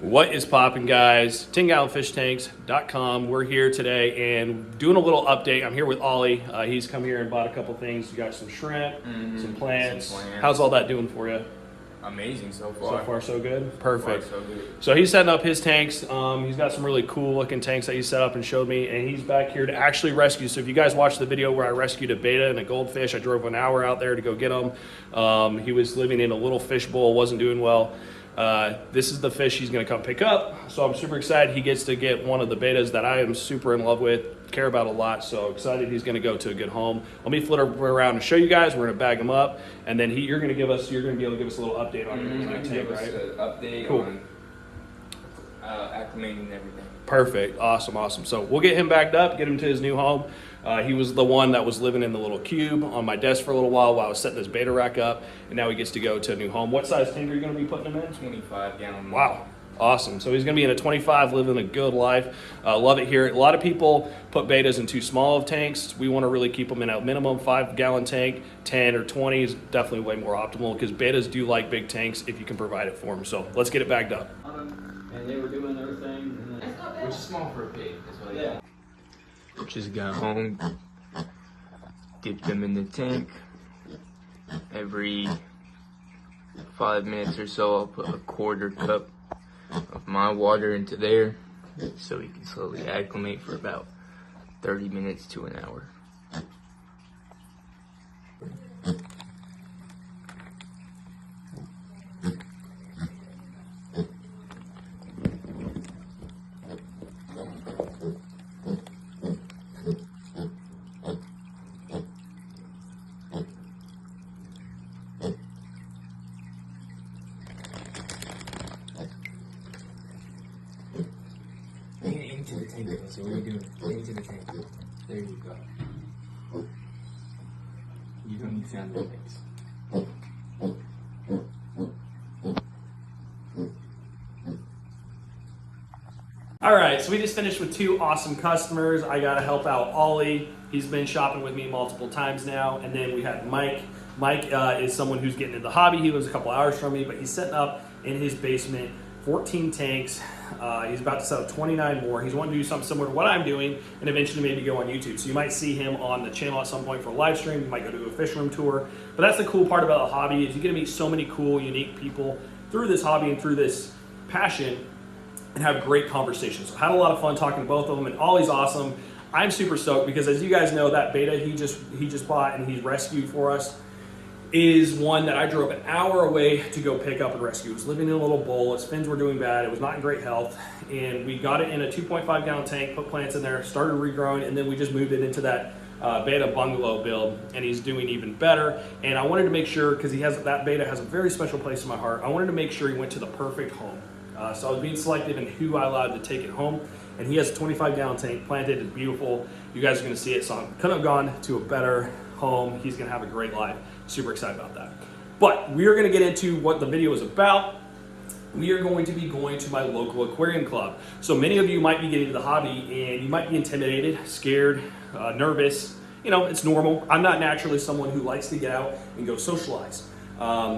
What is poppin', guys? 10gallonfishtanks.com. We're here today and doing a little update. I'm here with Ollie. He's come here and bought a couple things. You got some shrimp, some plants. How's all that doing for you? Amazing so far. So far, so good? Perfect. So good. So he's setting up his tanks. He's got some really cool looking tanks that he set up and showed me, and he's back here to actually rescue. So if you guys watched the video where I rescued a betta and a goldfish, I drove an hour out there to go get him. He was living in a little fish bowl, wasn't doing well. This is the fish he's going to come pick up, so I'm super excited he gets to get one of the bettas that I am super in love with, care about a lot, so excited he's going to go to a good home. Let me flit around and show you guys. We're going to bag him up, and then you're going to be able to give us a little update on your tank, right? An update cool. on acclimating and everything. Perfect. Awesome. So we'll get him backed up, get him to his new home. He was the one that was living in the little cube on my desk for a little while I was setting this betta rack up, and now he gets to go to a new home. What size tank are you going to be putting him in? 25 gallon. Wow. Awesome. So he's going to be in a 25, living a good life. Love it here. A lot of people put bettas in too small of tanks. We want to really keep them in a minimum 5-gallon tank. 10 or 20 is definitely way more optimal because bettas do like big tanks if you can provide it for them. So let's get it bagged up. And they were doing their thing. And then, Which is small for a pig. That's what yeah. Just got home, dipped them in the tank. Every 5 minutes or so, I'll put a quarter cup of my water into there so he can slowly acclimate for about 30 minutes to an hour. Into the tank, so what are you doing? Into the tank. There you go. You don't need sound effects. All right, so we just finished with 2 awesome customers. I got to help out Ollie. He's been shopping with me multiple times now. And then we had Mike. Mike is someone who's getting into the hobby. He lives a couple hours from me, but he's setting up in his basement 14 tanks. He's about to set up 29 more. He's wanting to do something similar to what I'm doing and eventually maybe go on YouTube. So you might see him on the channel at some point for a live stream. You might go to a fish room tour. But that's the cool part about the hobby is you get to meet so many cool, unique people through this hobby and through this passion and have great conversations. So I had a lot of fun talking to both of them, and Ollie's awesome. I'm super stoked because as you guys know, that betta he just bought and he's rescued for us is one that I drove an hour away to go pick up and rescue. It was living in a little bowl. Its fins were doing bad. It was not in great health. And we got it in a 2.5-gallon tank, put plants in there, started regrowing, and then we just moved it into that betta bungalow build, and he's doing even better. And I wanted to make sure, because that betta has a very special place in my heart, I wanted to make sure he went to the perfect home. So I was being selective in who I allowed to take it home. And he has a 25-gallon tank, planted, it's beautiful. You guys are gonna see it, so I couldn't have gone to a better home. He's gonna have a great life. Super excited about that. But we are gonna get into what the video is about. We are going to be going to my local aquarium club. So many of you might be getting into the hobby and you might be intimidated, scared, nervous. You know, it's normal. I'm not naturally someone who likes to get out and go socialize.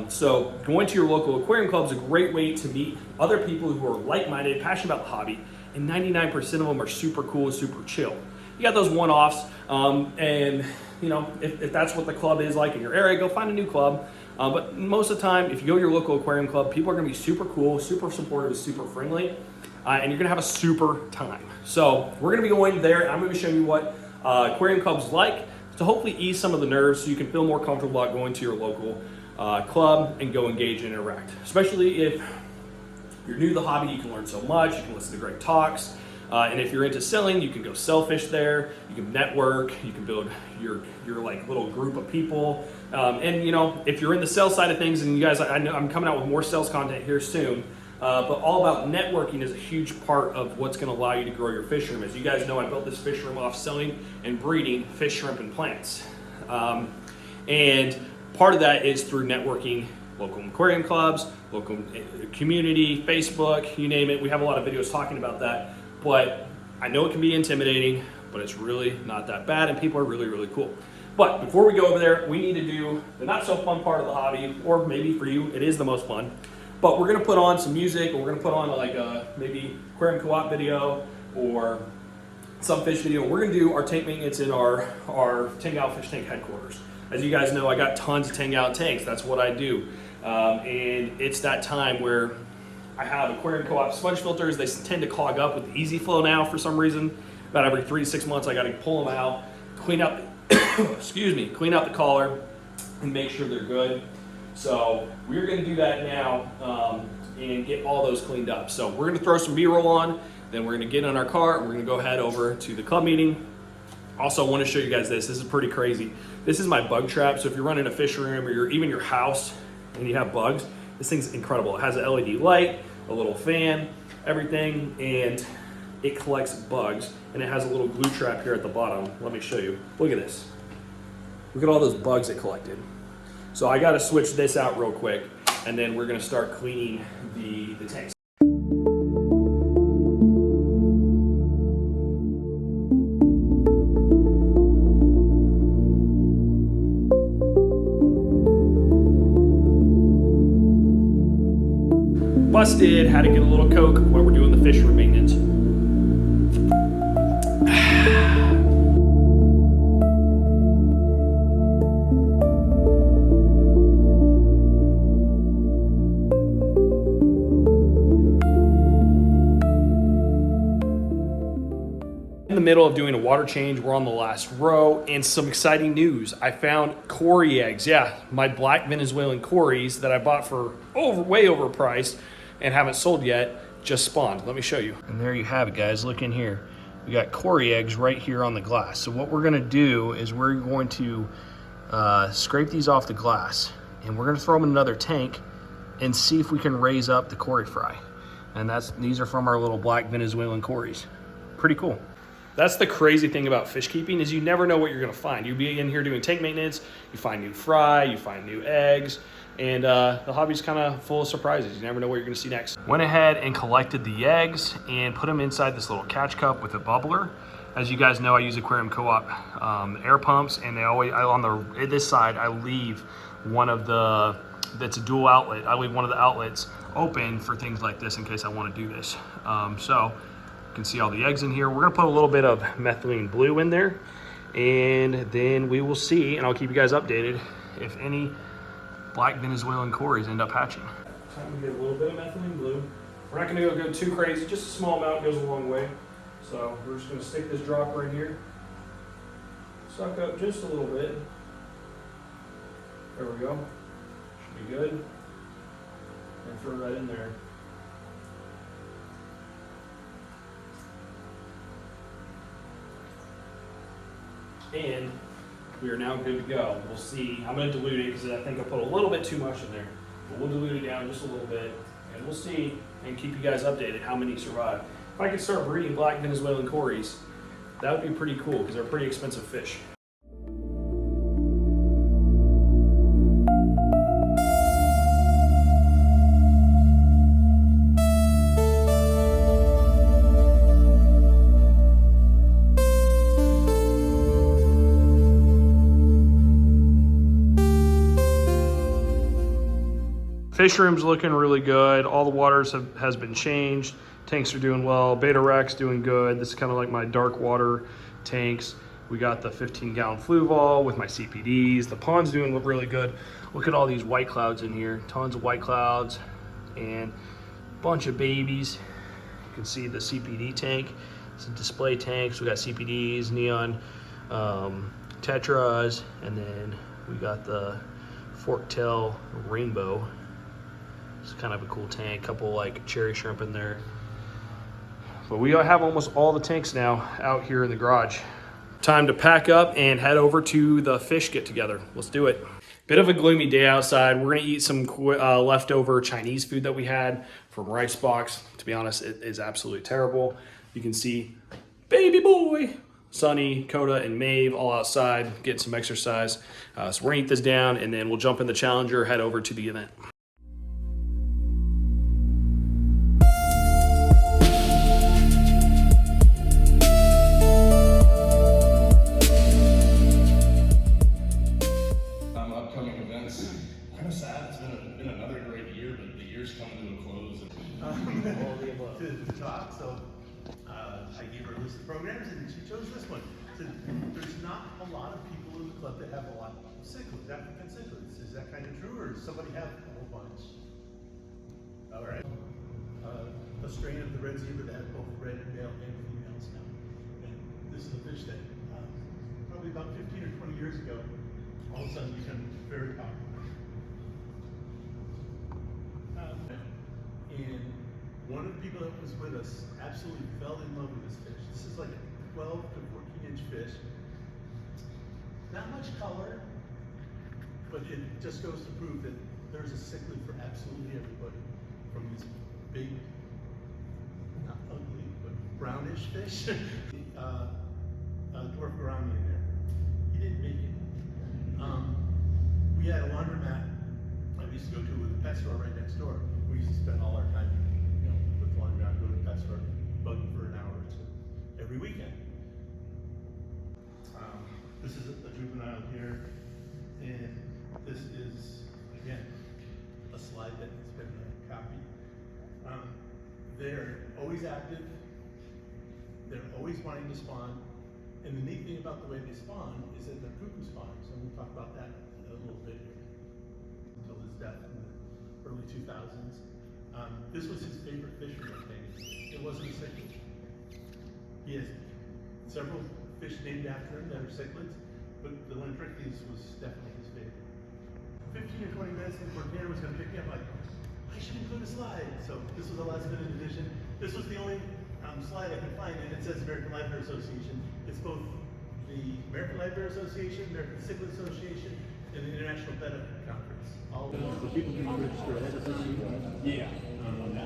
So going to your local aquarium club is a great way to meet other people who are like-minded, passionate about the hobby, and 99% of them are super cool, super chill. You got those one-offs, and you know, if that's what the club is like in your area, go find a new club. But most of the time, if you go to your local aquarium club, people are gonna be super cool, super supportive, super friendly, and you're gonna have a super time. So we're gonna be going there. I'm gonna be showing you what aquarium club's like to hopefully ease some of the nerves so you can feel more comfortable about going to your local club and go engage and interact. Especially if you're new to the hobby, you can learn so much, you can listen to great talks. And if you're into selling, you can go sell fish there, you can network, you can build your like little group of people. And you know, if you're in the sales side of things, and you guys, I know I'm coming out with more sales content here soon, but all about networking is a huge part of what's gonna allow you to grow your fish room. As you guys know, I built this fish room off selling and breeding fish, shrimp, and plants. And part of that is through networking local aquarium clubs, local community, Facebook, you name it. We have a lot of videos talking about that. But I know it can be intimidating, but it's really not that bad, and people are really, really cool. But before we go over there, we need to do the not so fun part of the hobby, or maybe for you, it is the most fun. But we're gonna put on some music, or we're gonna put on like a maybe aquarium co-op video or some fish video. We're gonna do our tank maintenance in our 10-gallon fish tank headquarters. As you guys know, I got tons of 10-gallon tanks. That's what I do. And it's that time where I have aquarium co-op sponge filters. They tend to clog up with easy flow now for some reason. About every 3 to 6 months, I gotta pull them out, clean out, excuse me, clean out the collar and make sure they're good. So we're gonna do that now and get all those cleaned up. So we're gonna throw some B-roll on, then we're gonna get in our car and we're gonna go head over to the club meeting. Also, I wanna show you guys this. This is pretty crazy. This is my bug trap. So if you're running a fish room or even your house and you have bugs, this thing's incredible. It has an LED light, a little fan, everything, and it collects bugs. And it has a little glue trap here at the bottom. Let me show you. Look at this. Look at all those bugs it collected. So I gotta switch this out real quick, and then we're gonna start cleaning the tanks. Busted, had to get a little Coke while we're doing the fish room maintenance. In the middle of doing a water change, we're on the last row, and some exciting news. I found Cory eggs. Yeah, my black Venezuelan Cories that I bought for way overpriced and haven't sold yet just spawned. Let me show you. And there you have it, guys. Look in here. We got Cory eggs right here on the glass. So what we're gonna do is we're going to scrape these off the glass, and we're gonna throw them in another tank and see if we can raise up the Cory fry. And these are from our little black Venezuelan Cories. Pretty cool. That's the crazy thing about fish keeping, is you never know what you're gonna find. You'll be in here doing tank maintenance, you find new fry, you find new eggs, and the hobby's kind of full of surprises. You never know what you're gonna see next. Went ahead and collected the eggs and put them inside this little catch cup with a bubbler. As you guys know, I use Aquarium Co-op air pumps, and on this side, I leave one of that's a dual outlet. I leave one of the outlets open for things like this in case I wanna do this. So, you can see all the eggs in here. We're gonna put a little bit of methylene blue in there, and then we will see, and I'll keep you guys updated if any black Venezuelan Cories end up hatching. Time to get a little bit of methylene blue. We're not gonna go too crazy, just a small amount goes a long way. So we're just gonna stick this dropper in here, suck up just a little bit. There we go, should be good. And throw that in there. And we are now good to go. We'll see. I'm going to dilute it because I think I put a little bit too much in there. But we'll dilute it down just a little bit, and we'll see and keep you guys updated how many survive. If I could start breeding black Venezuelan Cories, that would be pretty cool because they're pretty expensive fish. Fish room's looking really good. All the waters has been changed. Tanks are doing well. Beta Rex doing good. This is kind of like my dark water tanks. We got the 15-gallon Fluval with my CPDs. The pond's doing really good. Look at all these white clouds in here. Tons of white clouds and a bunch of babies. You can see the CPD tank. Some display tanks. We got CPDs, neon tetras, and then we got the forktail rainbow. It's kind of a cool tank, couple like cherry shrimp in there. But we have almost all the tanks now out here in the garage. Time to pack up and head over to the fish get together. Let's do it. Bit of a gloomy day outside. We're gonna eat some leftover Chinese food that we had from Rice Box. To be honest, it is absolutely terrible. You can see baby boy, Sunny, Coda, and Maeve all outside getting some exercise. So we're gonna eat this down, and then we'll jump in the Challenger, head over to the event. Upcoming events. Kind of sad. It's been another great year, but the year's coming all the above. to talk, so I gave her a list of programs and she chose this one. So there's not a lot of people in the club that have a lot of cichlids, African cichlids. Is that kind of true, or does somebody have a whole bunch? All right. A strain of the red zebra that has both red male and females now. And this is a fish that probably about 15 or 20 years ago, all of a sudden became very popular. And one of the people that was with us absolutely fell in love with this fish. This is like a 12 to 14 inch fish. Not much color, but it just goes to prove that there's a cichlid for absolutely everybody. From these big, not ugly, but brownish fish. Dwarf gourami in there. He didn't make it. We had a laundromat I used to go to with a pet store right next door. We used to spend all our time, with the laundromat, go to the pet store, bugging for an hour or two every weekend. This is a juvenile here, and this is, again, a slide that's been copied. They're always active, they're always wanting to spawn, and the neat thing about the way they spawn is that they're cuckoo spawning, so we'll talk about that in a little bit here. Until his death in the early 2000s. This was his favorite fish from that thing. It wasn't a cichlid. He has several fish named after him that are cichlids, but the Lentrichthys was definitely his favorite. 15 or 20 minutes before dinner was going to pick me up, like, I should include a slide. So this was a last minute addition. This was the only slide I could find, and it says American Live Bear Association. It's both the American Live Bear Association, American Cichlid Association, and the International Betta Conference. All So people can register ahead of this? yeah.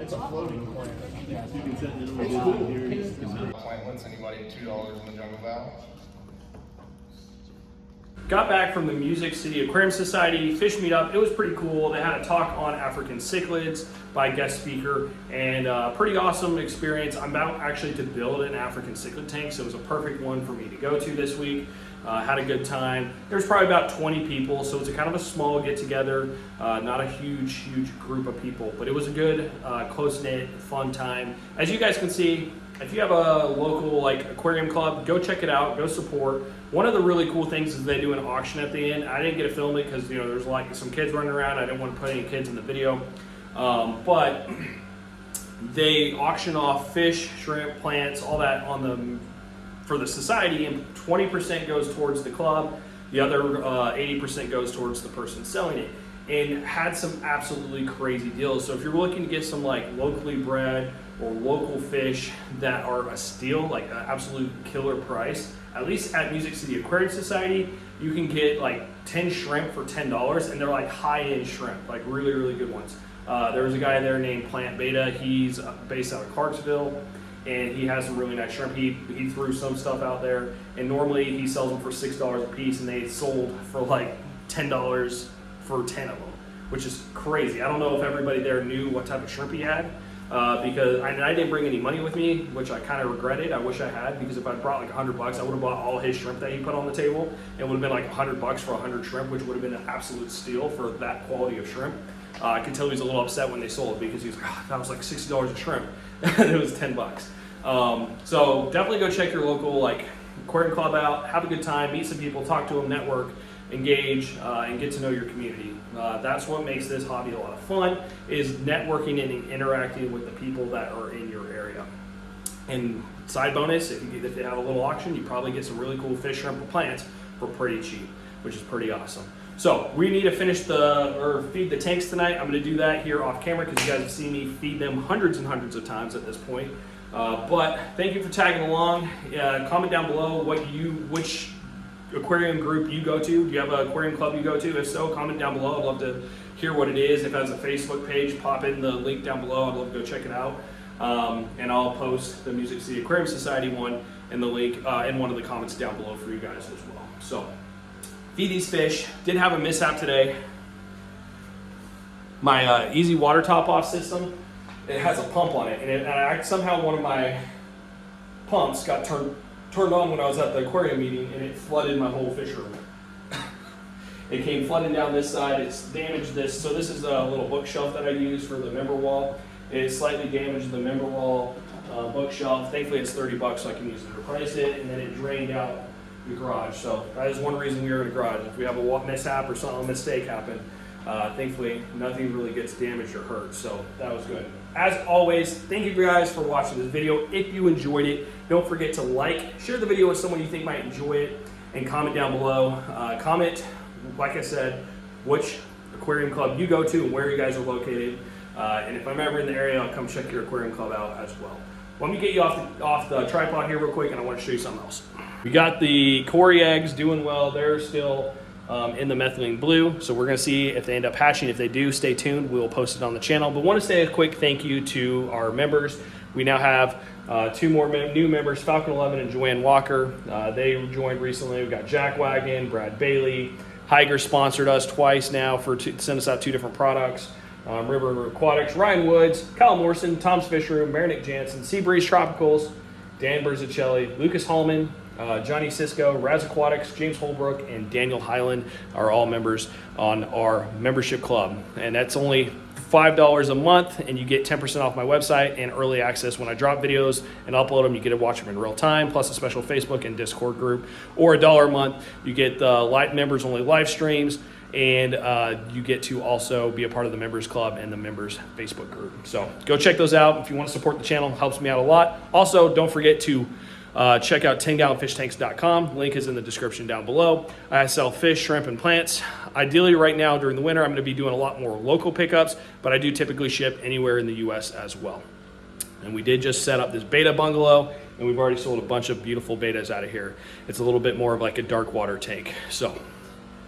It's a floating plant. You can set it in It's cool. Plant lets anybody $2 in the jungle val. Got back from the Music City Aquarium Society Fish Meetup. It was pretty cool. They had a talk on African cichlids by a guest speaker, and pretty awesome experience. I'm about actually to build an African cichlid tank, so it was a perfect one for me to go to this week. Had a good time. There's probably about 20 people, so it's a kind of a small get-together, not a huge group of people, but it was a good, close-knit, fun time. As you guys can see, if you have a local aquarium club, go check it out, go support. One of the really cool things is they do an auction at the end. I didn't get to film it because there's some kids running around. I didn't want to put any kids in the video, but they auction off fish, shrimp, plants, all that for the society, and 20% goes towards the club. The other 80% goes towards the person selling it. And had some absolutely crazy deals. So if you're looking to get some locally bred or local fish that are a steal, like an absolute killer price, at least at Music City Aquarium Society, you can get 10 shrimp for $10, and they're high-end shrimp, really good ones. There was a guy there named Plant Beta. He's based out of Clarksville, and he has some really nice shrimp. He threw some stuff out there, and normally he sells them for $6 a piece, and they sold for $10 for 10 of them, which is crazy. I don't know if everybody there knew what type of shrimp he had, because I didn't bring any money with me, which I kind of regretted. I wish I had, because if I brought $100, I would have bought all his shrimp that he put on the table. It would have been $100 for 100 shrimp, which would have been an absolute steal for that quality of shrimp. I could tell he was a little upset when they sold it, because he was like, oh, that was $60 a shrimp, and it was $10. So definitely go check your local aquarium club out, have a good time, meet some people, talk to them, network, engage, and get to know your community. That's what makes this hobby a lot of fun, is networking and interacting with the people that are in your area. And side bonus, if they have a little auction, you probably get some really cool fish, shrimp, or plants for pretty cheap, which is pretty awesome. So we need to feed the tanks tonight. I'm going to do that here off camera, because you guys have seen me feed them hundreds and hundreds of times at this point. But thank you for tagging along. Comment down below which aquarium group you go to. Do you have an aquarium club you go to? If so, comment down below. I'd love to hear what it is. If it has a Facebook page, pop in the link down below. I'd love to go check it out. And I'll post the Music City Aquarium Society one and the link in one of the comments down below for you guys as well. So feed these fish. Did have a mishap today. My easy water top off system, it has a pump on it, and somehow one of my pumps got turned on when I was at the aquarium meeting, and it flooded my whole fish room. It came flooding down this side. It's damaged this. So this is a little bookshelf that I use for the member wall, It slightly damaged the member wall bookshelf. Thankfully it's $30, so I can easily replace it, and then it drained out the garage. So that is one reason we are in the garage. If we have a mishap or something, a mistake happen, thankfully nothing really gets damaged or hurt, so that was good. As always, thank you guys for watching this video. If you enjoyed it, don't forget to like, share the video with someone you think might enjoy it, and comment down below. Comment, like I said, which aquarium club you go to and where you guys are located. And if I'm ever in the area, I'll come check your aquarium club out as well. Let me get you off the tripod here real quick, and I want to show you something else. We got the Cory eggs doing well. They're still in the methylene blue, so we're going to see if they end up hatching. If they do, stay tuned. We'll post it on the channel. But want to say a quick thank you to our members. We now have 2 more new members, Falcon 11 and Joanne Walker. They joined recently. We've got Jack Wagon, Brad Bailey. Higer sponsored us twice now to send us out 2 different products. River Aquatics, Ryan Woods, Kyle Morrison, Tom's Fish Room, Marinick Jansen, Seabreeze Tropicals, Dan Berzicelli, Lucas Hallman, Johnny Cisco, Raz Aquatics, James Holbrook, and Daniel Highland are all members on our membership club. And that's only $5 a month, and you get 10% off my website and early access when I drop videos and upload them. You get to watch them in real time, plus a special Facebook and Discord group. Or $1 a month, you get the members only live streams, and you get to also be a part of the members club and the members Facebook group. So go check those out if you want to support the channel. It helps me out a lot. Also, don't forget to check out 10gallonfishtanks.com. Link is in the description down below. I sell fish, shrimp, and plants. Ideally, right now during the winter, I'm going to be doing a lot more local pickups, but I do typically ship anywhere in the U.S. as well. And we did just set up this beta bungalow, and we've already sold a bunch of beautiful betas out of here. It's a little bit more of like a dark water tank. So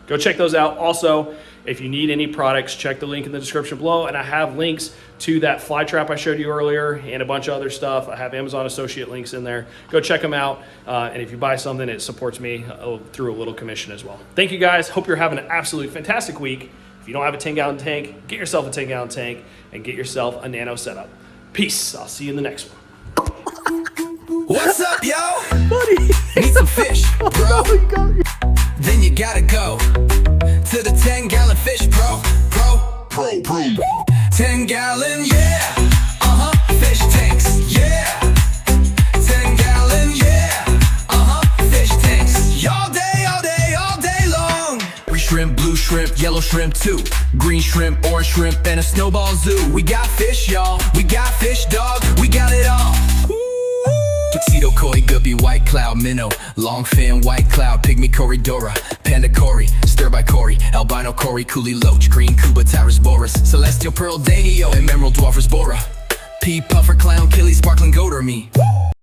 go check those out. Also, if you need any products, check the link in the description below, and I have links to that fly trap I showed you earlier and a bunch of other stuff. I have Amazon associate links in there. Go check them out, and if you buy something, it supports me through a little commission as well. Thank you guys. Hope you're having an absolutely fantastic week. If you don't have a 10-gallon tank, get yourself a 10-gallon tank and get yourself a nano setup. Peace. I'll see you in the next one. What's up, yo? Buddy. Need some fish, bro. Then you gotta go to the 10-gallon fish pro. 10-gallon, yeah. Fish tanks, yeah. 10-gallon, yeah. Fish tanks. All day, all day, all day long. Shrimp, blue shrimp, yellow shrimp too. Green shrimp, orange shrimp, and a snowball zoo. We got fish, y'all. We got fish, dog. We got it all. Tuxedo koi, guppy, white cloud, minnow, long fin, white cloud, pygmy corridora, panda cory, stir by cory, albino cory, coolie loach, green cuba, tyrus boris, celestial pearl danio, and emerald dwarfers bora, pea puffer, clown, killie, sparkling goat or me.